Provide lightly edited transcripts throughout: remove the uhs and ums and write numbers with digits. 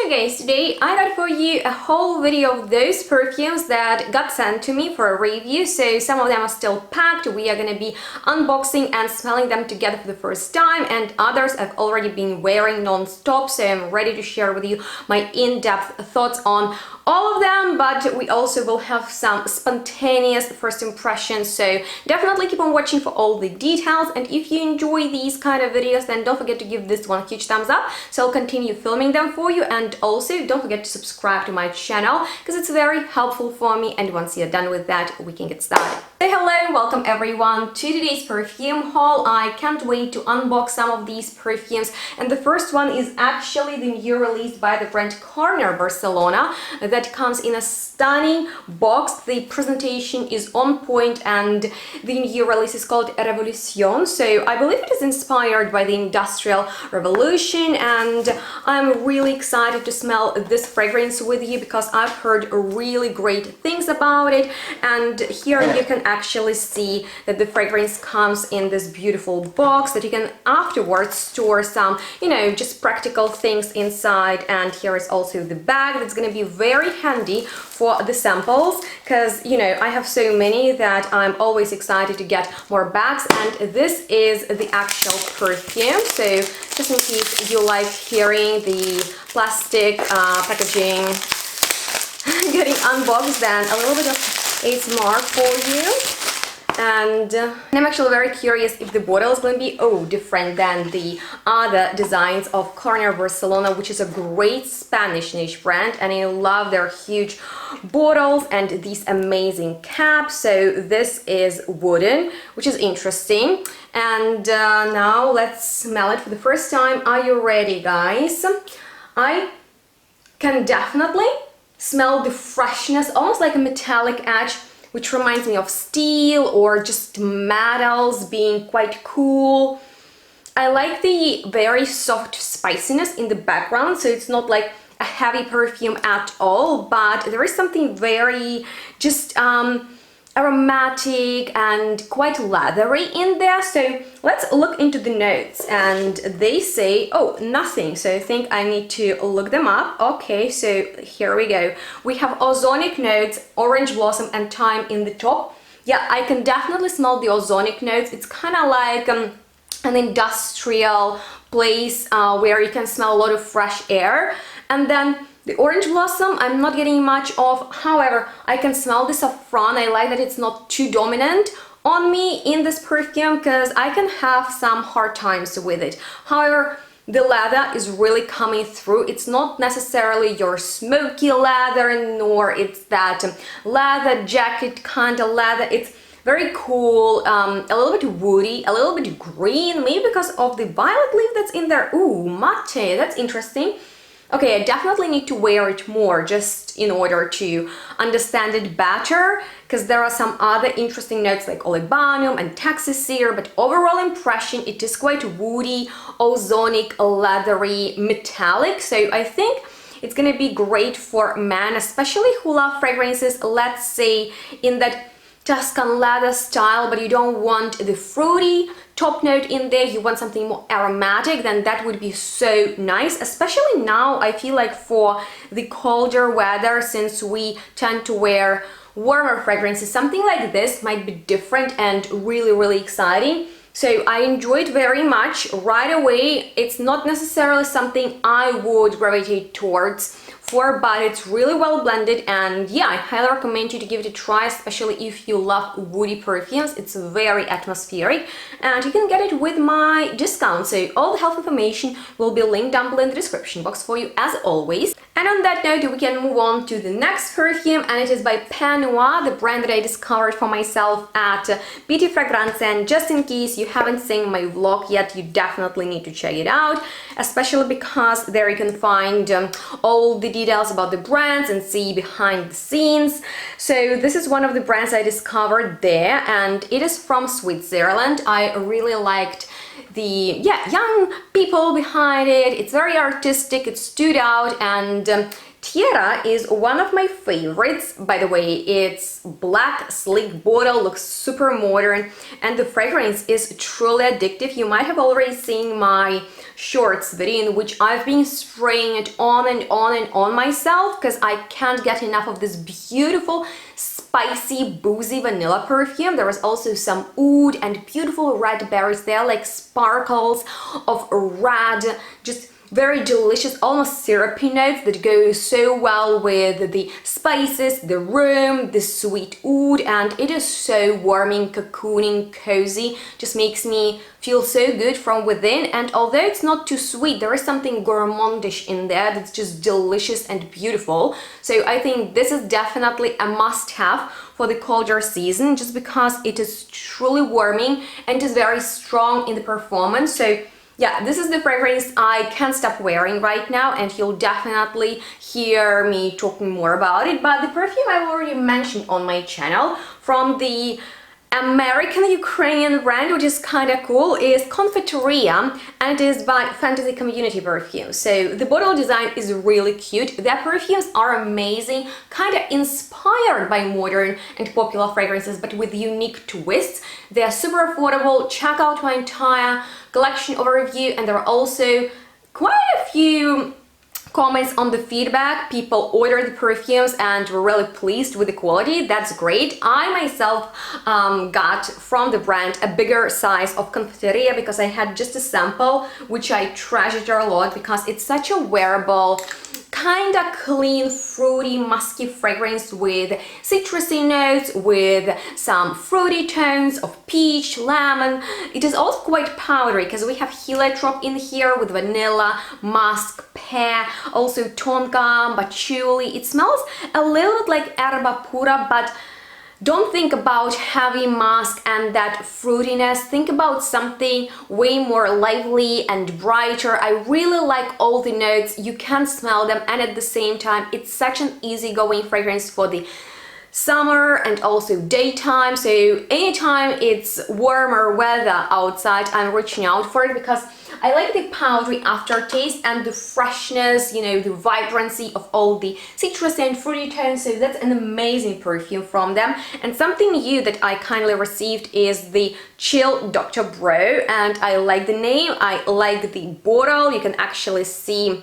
So guys, today I got for you a whole video of those perfumes that got sent to me for a review. So some of them are still packed. We are going to be unboxing and smelling them together for the first time, and others I've already been wearing non-stop, so I'm ready to share with you my in-depth thoughts on all of them. But we also will have some spontaneous first impressions, so definitely keep on watching for all the details. And if you enjoy these kind of videos, then don't forget to give this one a huge thumbs up, so I'll continue filming them for you. And also don't forget to subscribe to my channel because it's very helpful for me, and once you're done with that, we can get started. So hello and welcome everyone to today's perfume haul. I can't wait to unbox some of these perfumes, and the first one is actually the new release by the brand Carner Barcelona that comes in a stunning box. The presentation is on point, and the new release is called Revolución, so I believe it is inspired by the Industrial Revolution, and I'm really excited to smell this fragrance with you because I've heard really great things about it. And here you can actually see that the fragrance comes in this beautiful box that you can afterwards store some, just practical things inside. And here is also the bag that's going to be very handy for the samples, because I have so many that I'm always excited to get more bags. And this is the actual perfume, so just in case you like hearing the plastic packaging getting unboxed, then a little bit of ASMR for you. And I'm actually very curious if the bottle is going to be different than the other designs of Carner Barcelona, which is a great Spanish niche brand, and I love their huge bottles and these amazing caps. So this is wooden, which is interesting. And now let's smell it for the first time. Are you ready, guys? I can definitely smell the freshness, almost like a metallic edge, which reminds me of steel or just metals being quite cool. I like the very soft spiciness in the background, so it's not like a heavy perfume at all, but there is something very just aromatic and quite leathery in there. So let's look into the notes, and they say nothing, so I think I need to look them up. Okay, so here we go. We have ozonic notes, orange blossom and thyme in the top. Yeah, I can definitely smell the ozonic notes. It's kind of like an industrial place where you can smell a lot of fresh air. And then the orange blossom, I'm not getting much of. However, I can smell the saffron. I like that it's not too dominant on me in this perfume because I can have some hard times with it. However, the leather is really coming through. It's not necessarily your smoky leather, nor it's that leather jacket kind of leather. It's very cool, a little bit woody, a little bit green, maybe because of the violet leaf that's in there. Ooh, mate, that's interesting. Okay, I definitely need to wear it more just in order to understand it better, because there are some other interesting notes like olibanum and taxisir, but overall impression, it is quite woody, ozonic, leathery, metallic. So I think it's gonna be great for men, especially who love fragrances, let's say in that Tuscan leather style, but you don't want the fruity top note in there, you want something more aromatic, then that would be so nice. Especially now, I feel like for the colder weather, since we tend to wear warmer fragrances, something like this might be different and really, really exciting. So I enjoyed very much right away. It's not necessarily something I would gravitate towards but it's really well blended, and yeah, I highly recommend you to give it a try, especially if you love woody perfumes. It's very atmospheric, and you can get it with my discount, so all the health information will be linked down below in the description box for you as always. And on that note, we can move on to the next perfume, and it is by Pernoire, the brand that I discovered for myself at Beauty Fragrance. And just in case you haven't seen my vlog yet, you definitely need to check it out, especially because there you can find all the details about the brands and see behind the scenes. So this is one of the brands I discovered there, and it is from Switzerland. I really liked the young people behind it. It's very artistic, it stood out, and Tierra is one of my favorites. By the way, it's black, sleek bottle, looks super modern, and the fragrance is truly addictive. You might have already seen my shorts video in which I've been spraying it on and on and on myself because I can't get enough of this beautiful spicy boozy vanilla perfume. There is also some oud and beautiful red berries there, like sparkles of red, just very delicious, almost syrupy notes that go so well with the spices, the room, the sweet oud, and it is so warming, cocooning, cozy, just makes me feel so good from within. And although it's not too sweet, there is something gourmandish in there that's just delicious and beautiful. So I think this is definitely a must-have for the colder season, just because it is truly warming and is very strong in the performance. So yeah, this is the fragrance I can't stop wearing right now, and you'll definitely hear me talking more about it. But the perfume I've already mentioned on my channel from the American-Ukrainian brand, which is kind of cool, is Confetteria, and it is by Fantasy Community Perfumes. So the bottle design is really cute. Their perfumes are amazing, kind of inspired by modern and popular fragrances, but with unique twists. They are super affordable. Check out my entire collection overview, and there are also quite a few comments on the feedback. People ordered the perfumes and were really pleased with the quality. That's great. I myself got from the brand a bigger size of Confetteria because I had just a sample, which I treasured a lot because it's such a wearable, kind of clean, fruity, musky fragrance with citrusy notes, with some fruity tones of peach, lemon. It is also quite powdery because we have heliotrope in here with vanilla, musk, pear, also tonka, patchouli. It smells a little bit like erba pura, but don't think about heavy musk and that fruitiness. Think about something way more lively and brighter. I really like all the notes. You can smell them, and at the same time, it's such an easygoing fragrance for the summer and also daytime. So anytime it's warmer weather outside, I'm reaching out for it because I like the powdery aftertaste and the freshness, you know, the vibrancy of all the citrus and fruity tones. So that's an amazing perfume from them. And something new that I kindly received is the Chill Dr. Bro, and I like the name, I like the bottle. You can actually see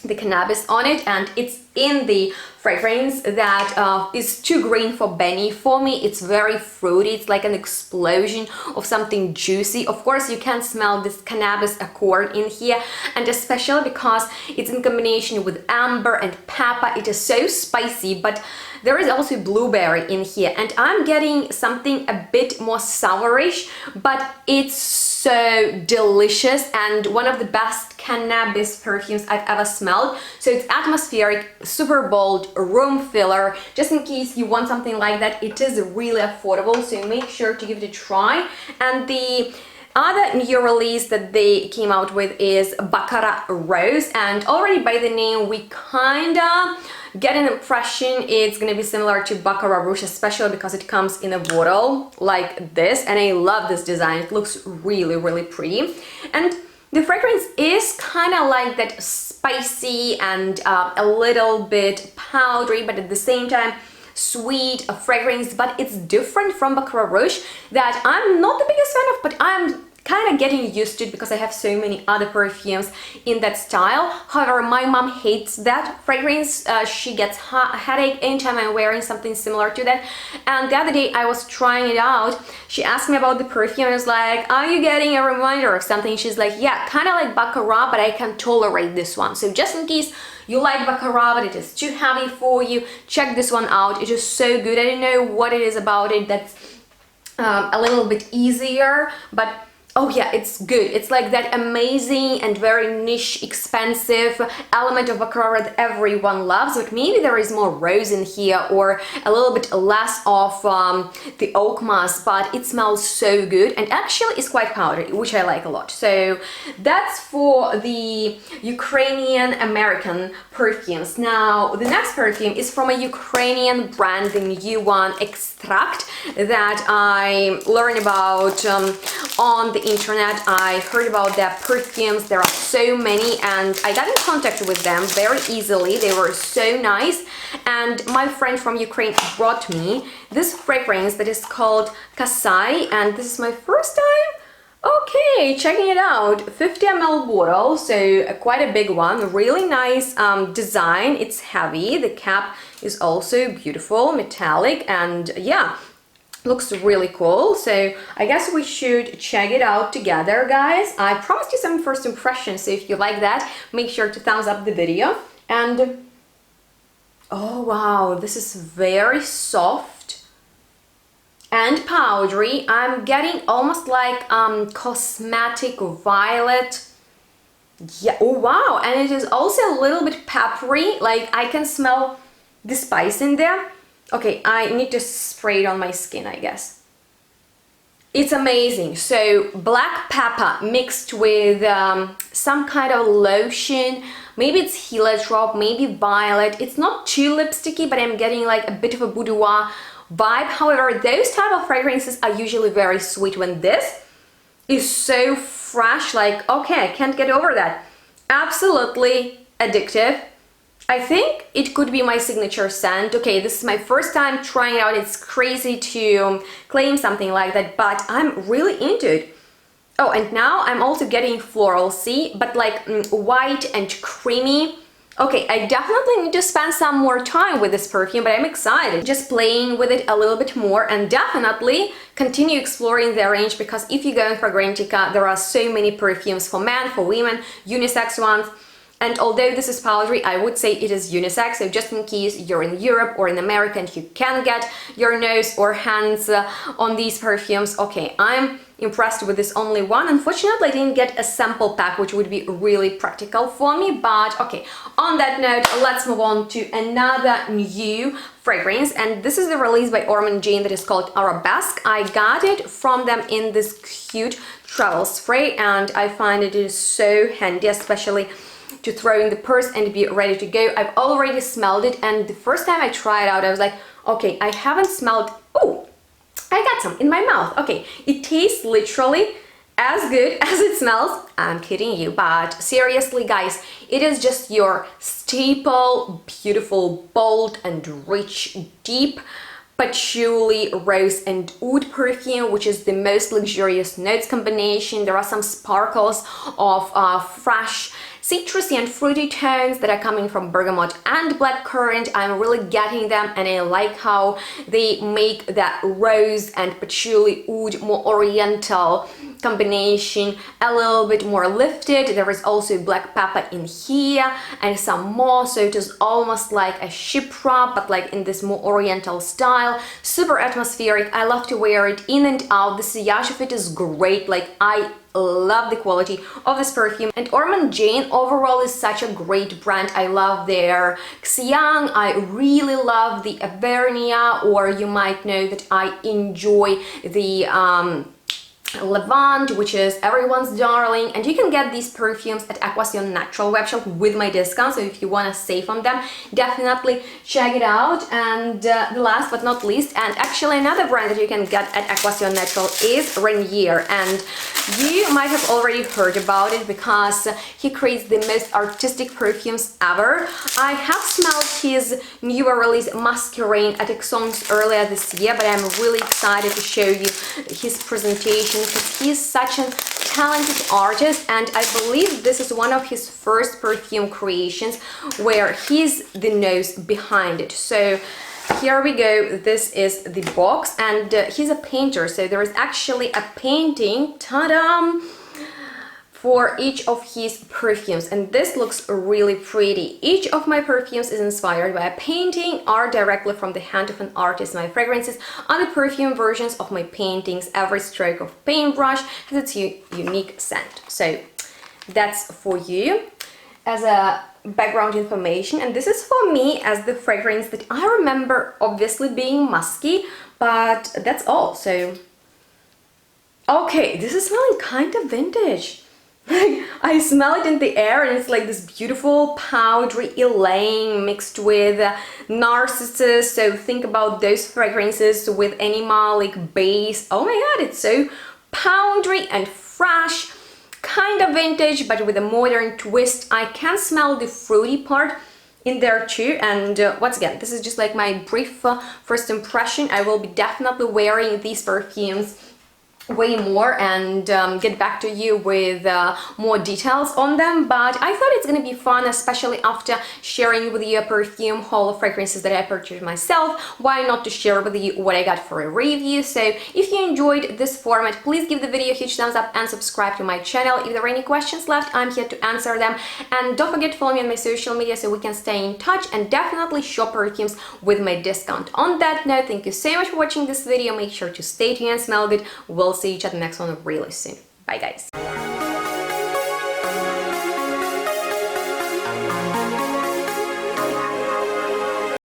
the cannabis on it, and it's in the fragrance that is too green for Benny. For me, it's very fruity. It's like an explosion of something juicy. Of course, you can smell this cannabis accord in here, and especially because it's in combination with amber and pepper. It is so spicy, but there is also blueberry in here, and I'm getting something a bit more sourish, but it's so delicious and one of the best cannabis perfumes I've ever smelled. So it's atmospheric, super bold, room filler. Just in case you want something like that, it is really affordable, so make sure to give it a try. And the other new release that they came out with is Baccarat Rose, and already by the name we kinda get an impression it's gonna be similar to Baccarat Rouge, especially because it comes in a bottle like this, and I love this design. It looks really, really pretty. And the fragrance is kind of like that spicy and a little bit powdery, but at the same time sweet fragrance, but it's different from Baccarat Rouge that I'm not the biggest fan of, but I'm kind of getting used to it because I have so many other perfumes in that style. However, my mom hates that fragrance. She gets a headache anytime I'm wearing something similar to that. And the other day I was trying it out. She asked me about the perfume. I was like, are you getting a reminder of something? She's like, yeah, kind of like Baccarat, but I can tolerate this one. So just in case you like Baccarat but it is too heavy for you, check this one out. It is so good. I don't know what it is about it that's a little bit easier, but oh yeah, it's good. It's like that amazing and very niche, expensive element of Baccarat that everyone loves, but maybe there is more rose in here or a little bit less of the oak musk, but it smells so good and actually is quite powdery, which I like a lot. So that's for the Ukrainian American perfumes. Now, the next perfume is from a Ukrainian brand, the new one, Extract, that I learned about on the internet. I heard about their perfumes. There are so many, and I got in contact with them very easily. They were so nice, and my friend from Ukraine brought me this fragrance that is called Kasai, and this is my first time. Okay, checking it out. 50 ml bottle, so quite a big one. Really nice design. It's heavy. The cap is also beautiful, metallic, and yeah, looks really cool. So I guess we should check it out together, guys. I promised you some first impressions, so if you like that, make sure to thumbs up the video. And oh wow, this is very soft and powdery. I'm getting almost like cosmetic violet. Yeah, oh wow, and it is also a little bit peppery. Like I can smell the spice in there. Okay, I need to spray it on my skin, I guess. It's amazing. So black pepper mixed with some kind of lotion. Maybe it's heliotrope, maybe violet. It's not too lipsticky, but I'm getting like a bit of a boudoir vibe. However, those type of fragrances are usually very sweet. When this is so fresh, like, okay, I can't get over that. Absolutely addictive. I think it could be my signature scent. Okay, this is my first time trying it out. It's crazy to claim something like that, but I'm really into it. Oh, and now I'm also getting floral, see, but like white and creamy. Okay, I definitely need to spend some more time with this perfume, but I'm excited. Just playing with it a little bit more, and definitely continue exploring the range, because if you go in Fragrantica, there are so many perfumes for men, for women, unisex ones. And although this is powdery, I would say it is unisex, so just in case you're in Europe or in America and you can get your nose or hands on these perfumes. Okay, I'm impressed with this only one. Unfortunately, I didn't get a sample pack, which would be really practical for me, but okay. On that note, let's move on to another new fragrance, and this is the release by Orman Jane that is called Arabesque. I got it from them in this cute travel spray, and I find it is so handy, especially to throw in the purse and be ready to go. I've already smelled it, and the first time I tried it out, I was like, okay, I haven't smelled. Oh, I got some in my mouth. Okay, it tastes literally as good as it smells. I'm kidding you, but seriously, guys, it is just your staple, beautiful, bold and rich, deep patchouli, rose and oud perfume, which is the most luxurious notes combination. There are some sparkles of fresh citrusy and fruity tones that are coming from bergamot and blackcurrant. I'm really getting them, and I like how they make that rose and patchouli oud more oriental combination a little bit more lifted. There is also black pepper in here and some more, so it is almost like a chypre, but like in this more oriental style. Super atmospheric. I love to wear it in and out. The sillage of it is great. Like, I love the quality of this perfume. And Orman Jane overall is such a great brand. I love their Xiang. I really love the Avernia, or you might know that I enjoy the Levant, which is everyone's darling, and you can get these perfumes at Equation Natural webshop with my discount, so if you want to save on them, definitely check it out. And the last but not least, and actually another brand that you can get at Equation Natural is Renier, and you might have already heard about it because he creates the most artistic perfumes ever. I have smelled his newer release Masquerain at Exons earlier this year, but I'm really excited to show you his presentation, because he's such a talented artist, and I believe this is one of his first perfume creations where he's the nose behind it. So here we go. This is the box, and he's a painter, so there is actually a painting, ta-da, for each of his perfumes, and this looks really pretty. Each of my perfumes is inspired by a painting or directly from the hand of an artist. My fragrances are the perfume versions of my paintings. Every stroke of paintbrush has its unique scent. So that's for you as a background information, and this is for me as the fragrance that I remember obviously being musky, but that's all. So okay, this is smelling kind of vintage. I smell it in the air, and it's like this beautiful powdery Elaine mixed with Narcissus. So think about those fragrances with animalic base. Oh my god, it's so powdery and fresh, kind of vintage, but with a modern twist. I can smell the fruity part in there too. And once again, this is just like my brief first impression. I will be definitely wearing these perfumes way more and get back to you with more details on them, but I thought it's gonna be fun, especially after sharing with you a perfume haul of fragrances that I purchased myself. Why not to share with you what I got for a review? So if you enjoyed this format, please give the video a huge thumbs up and subscribe to my channel. If there are any questions left, I'm here to answer them, and don't forget to follow me on my social media so we can stay in touch, and definitely shop perfumes with my discount. On that note, thank you so much for watching this video. Make sure to stay tuned and smell good. We'll see each other next one really soon. Bye guys.